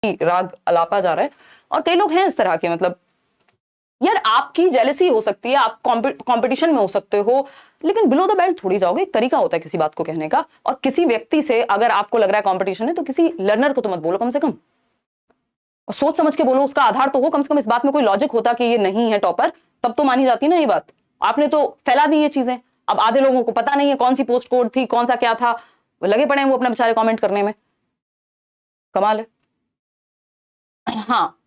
राग अलापा जा रहा है। और कई लोग हैं इस तरह के, मतलब यार आपकी जेलसी हो सकती है, आप कंपटीशन में हो सकते हो, लेकिन बिलो द बेल्ट थोड़ी जाओगे। एक तरीका होता है किसी बात को कहने का। और किसी व्यक्ति से अगर आपको लग रहा है कंपटीशन है, तो किसी लर्नर को तो मत बोलो कम से कम, और सोच समझ के बोलो। उसका आधार तो हो कम से कम, इस बात में कोई लॉजिक होता कि ये नहीं है टॉपर, तब तो मानी जाती ना ये बात। आपने तो फैला दी ये चीजें। अब आधे लोगों को पता नहीं है कौन सी पोस्ट कोड थी, कौन सा क्या था, लगे पड़े हैं वो अपना बेचारे कमेंट करने में। कमाल है। हाँ,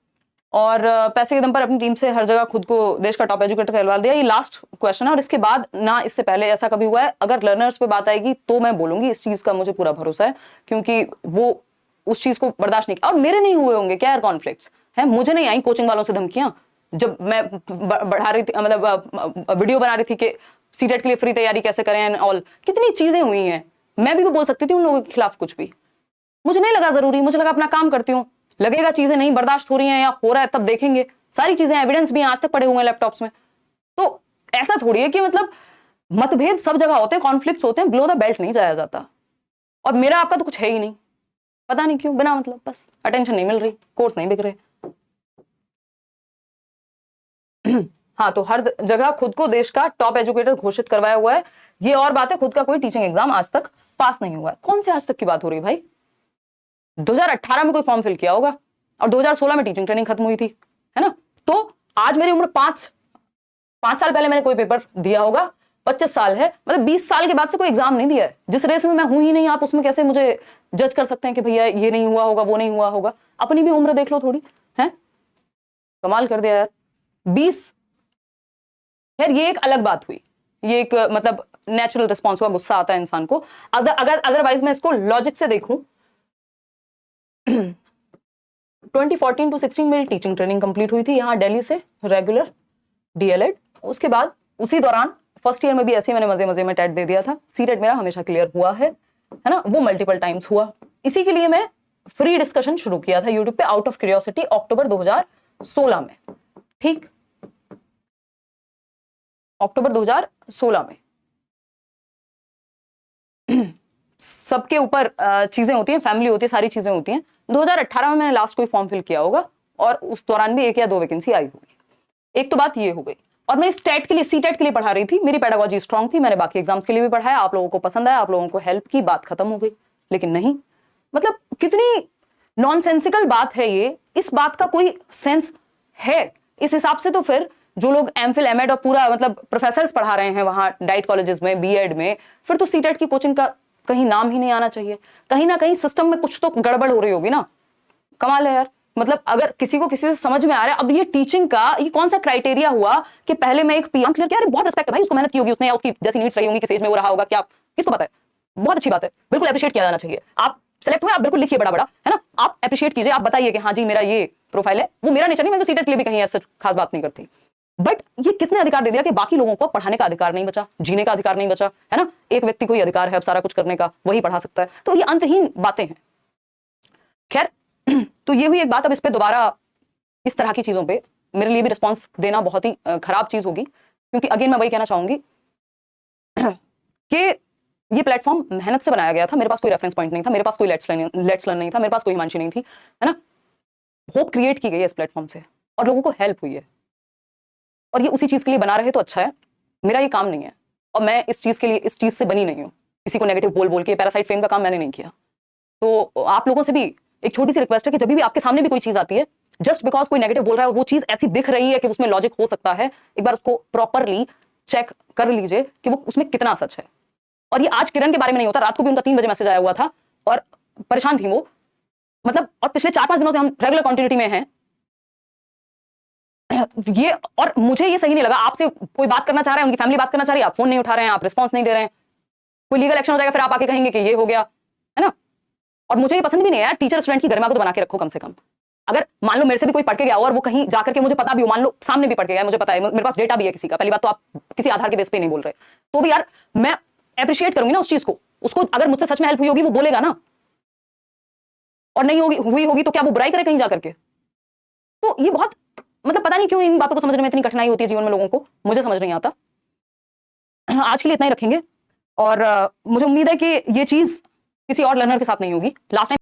और पैसे के दम पर अपनी टीम से हर जगह खुद को देश का टॉप एजुकेटर कहलवा दिया। ये लास्ट क्वेश्चन है, और इसके बाद ना इससे पहले ऐसा कभी हुआ है। अगर लर्नर्स पे बात आएगी तो मैं बोलूंगी, इस चीज का मुझे पूरा भरोसा है, क्योंकि वो उस चीज को बर्दाश्त नहीं किया। और मेरे नहीं हुए होंगे क्या यार कॉन्फ्लिक्ट्स है, मुझे नहीं आई कोचिंग वालों से धमकियां जब मैं बढ़ा रही थी, मतलब वीडियो बना रही थी कि सीटेट के लिए फ्री तैयारी कैसे करें एंड ऑल। कितनी चीजें हुई हैं, मैं भी तो बोल सकती थी उन लोगों के खिलाफ कुछ भी। मुझे नहीं लगा जरूरी, मुझे लगा अपना काम करती हूँ। लगेगा चीजें नहीं बर्दाश्त हो रही हैं या हो रहा है तब देखेंगे। सारी चीजें एविडेंस भी आज तक पड़े हुए हैं लैपटॉप्स में। तो ऐसा थोड़ी है कि मतलब मतभेद सब जगह होते हैं, कॉन्फ्लिक्ट्स होते हैं, बिलो द बेल्ट नहीं जाया जाता। और मेरा आपका तो कुछ है ही नहीं, पता नहीं क्यों, बिना मतलब बस अटेंशन नहीं मिल रही, कोर्स नहीं बिक रहे। हाँ, तो हर जगह खुद को देश का टॉप एजुकेटर घोषित करवाया हुआ है। ये और बात है, खुद का कोई टीचिंग एग्जाम आज तक पास नहीं हुआ है। कौन से आज तक की बात हो रही भाई? 2018 में कोई फॉर्म फिल किया होगा, और 2016 में टीचिंग ट्रेनिंग खत्म हुई थी, है ना? तो आज मेरी उम्र 5 साल पहले मैंने कोई पेपर दिया होगा, 25 साल है, मतलब 20 साल के बाद से कोई एग्जाम नहीं दिया है। जिस रेस में मैं हूं ही नहीं, आप उसमें कैसे मुझे जज कर सकते हैं कि भैया ये नहीं हुआ होगा, वो नहीं हुआ होगा? अपनी भी उम्र देख लो थोड़ी, है? कमाल कर दिया यार। 20, खैर ये एक अलग बात हुई, ये एक मतलब नेचुरल रिस्पॉन्स हुआ, गुस्सा आता है इंसान को। अगर अदरवाइज मैं इसको लॉजिक से देखूं, 2014 to 16 मेरी टीचिंग ट्रेनिंग कंप्लीट हुई थी यहाँ दिल्ली से, रेगुलर डीएलएड। उसके बाद उसी दौरान फर्स्ट ईयर में भी ऐसे मैंने मजे मजे में टेट दे दिया था। सीटेट मेरा हमेशा क्लियर हुआ है ना? वो मल्टीपल टाइम्स हुआ। इसी के लिए मैं फ्री डिस्कशन शुरू किया था यूट्यूब पे, आउट ऑफ क्यूरियोसिटी, अक्टूबर 2016 में। ठीक, अक्टूबर 2016 में। सबके ऊपर चीजें होती हैं, फैमिली होती है, सारी चीजें होती हैं। 2018 में मैंने लास्ट कोई फॉर्म फिल किया होगा, और उस दौरान भी 1 या 2 वैकेंसी आई होगी। एक तो बात ये हो गई। और मैं इस टेट के लिए, सीटेट के लिए पढ़ा रही थी, मेरी पेडागोजी स्ट्रांग थी, मैंने बाकी एग्जाम्स के लिए भी पढ़ाया, आप लोगों को पसंद आया, आप लोगों को हेल्प की, बात खत्म हो गई। लेकिन नहीं, मतलब कितनी नॉनसेंसिकल बात है ये। इस बात का कोई सेंस है इस हिसाब से? तो फिर जो लोग एमफिल एमएड और पूरा मतलब प्रोफेसर्स पढ़ा रहे हैं वहां डाइट कॉलेजेस में, बीएड में, फिर तो सीटेट की कोचिंग का कहीं नाम ही नहीं आना चाहिए। कहीं ना कहीं सिस्टम में कुछ तो गड़बड़ हो रही होगी ना। कमाल है यार। मतलब अगर किसी को किसी से समझ में आ रहा है, अब ये टीचिंग का ये कौन सा क्राइटेरिया हुआ कि पहले मैं एक पीएम क्लियर किया? अरे बहुत रिस्पेक्ट है भाई, उसको मेहनत की होगी उसने, या उसकी जैसी नीड्स रही होंगी, किस एज में वो रहा होगा, क्या किसको पता है। बहुत अच्छी बात है, बिल्कुल अप्रिशिएट किया जाना चाहिए। आप सेलेक्ट हुए, आप बिल्कुल लिखिए बड़ा बड़ा, है ना? आप अप्रिशिएट कीजिए, आप बताइए कि हाँ जी मेरा ये प्रोफाइल है। वो मेरा नेचर नहीं, मैं तो सीटेट के लिए भी कहीं ऐसा खास बात नहीं करती। बट ये किसने अधिकार दे दिया कि बाकी लोगों को पढ़ाने का अधिकार नहीं बचा, जीने का अधिकार नहीं बचा, है ना? एक व्यक्ति को ही अधिकार है अब सारा कुछ करने का, वही पढ़ा सकता है। तो ये अंतहीन बातें हैं। खैर, तो ये हुई एक बात। अब इस पे दोबारा इस तरह की चीजों पे मेरे लिए भी रिस्पॉन्स देना बहुत ही खराब चीज होगी, क्योंकि अगेन मैं वही कहना चाहूंगी कि ये प्लेटफॉर्म मेहनत से बनाया गया था। मेरे पास कोई रेफरेंस पॉइंट नहीं था, मेरे पास कोई लेट्स लर्न नहीं था, मेरे पास कोई हिमांशी नहीं थी, है ना? होप क्रिएट की गई है इस प्लेटफॉर्म से, और लोगों को हेल्प हुई है, और ये उसी चीज के लिए बना रहे तो अच्छा है। मेरा ये काम नहीं है, और मैं इस चीज के लिए, इस चीज से बनी नहीं हूँ। किसी को नेगेटिव बोल बोल के पैरासाइट फेम का काम मैंने नहीं किया। तो आप लोगों से भी एक छोटी सी रिक्वेस्ट है कि जब भी आपके सामने भी कोई चीज आती है, जस्ट बिकॉज कोई नेगेटिव बोल रहा है और वो चीज ऐसी दिख रही है कि उसमें लॉजिक हो सकता है, एक बार उसको प्रॉपरली चेक कर लीजिए कि वो उसमें कितना सच है। और ये आज किरण के बारे में नहीं होता, रात को भी उनका 3 बजे मैसेज आया हुआ था और परेशान थी वो, मतलब। और पिछले 4-5 दिनों से हम रेगुलर कॉन्टिन्यूटी में हैं ये। और मुझे ये सही नहीं लगा, आपसे कोई बात करना चाह रहा है, उनकी फैमिली बात करना चाह रही है, आप फोन नहीं उठा रहे हैं, आप रिस्पॉन्स नहीं दे रहे हैं, कोई लीगल एक्शन हो जाएगा, फिर आप आके कहेंगे कि ये हो गया, है ना? और मुझे ये पसंद भी नहीं है यार। टीचर स्टूडेंट की गरिमा को तो बना के रखो कम से कम। अगर मान लो मेरे से भी कोई पढ़ के गया हो और वो कहीं जाकर के, मुझे पता भी हो, मान लो सामने भी पढ़ के गया, मुझे पता है, मेरे पास डेटा भी है किसी का, पहली बात तो आप किसी आधार के बेस पे नहीं बोल रहे, तो भी यार मैं अप्रिशिएट करूंगी ना उस चीज को। उसको अगर मुझसे सच में हेल्प हुई होगी वो बोलेगा ना, और नहीं हुई होगी तो क्या वो बुराई करे कहीं जाकर के? तो ये बहुत, मतलब पता नहीं क्यों इन बातों को समझने में इतनी कठिनाई होती है जीवन में लोगों को, मुझे समझ नहीं आता। आज के लिए इतना ही रखेंगे, और मुझे उम्मीद है कि ये चीज किसी और लर्नर के साथ नहीं होगी। Last time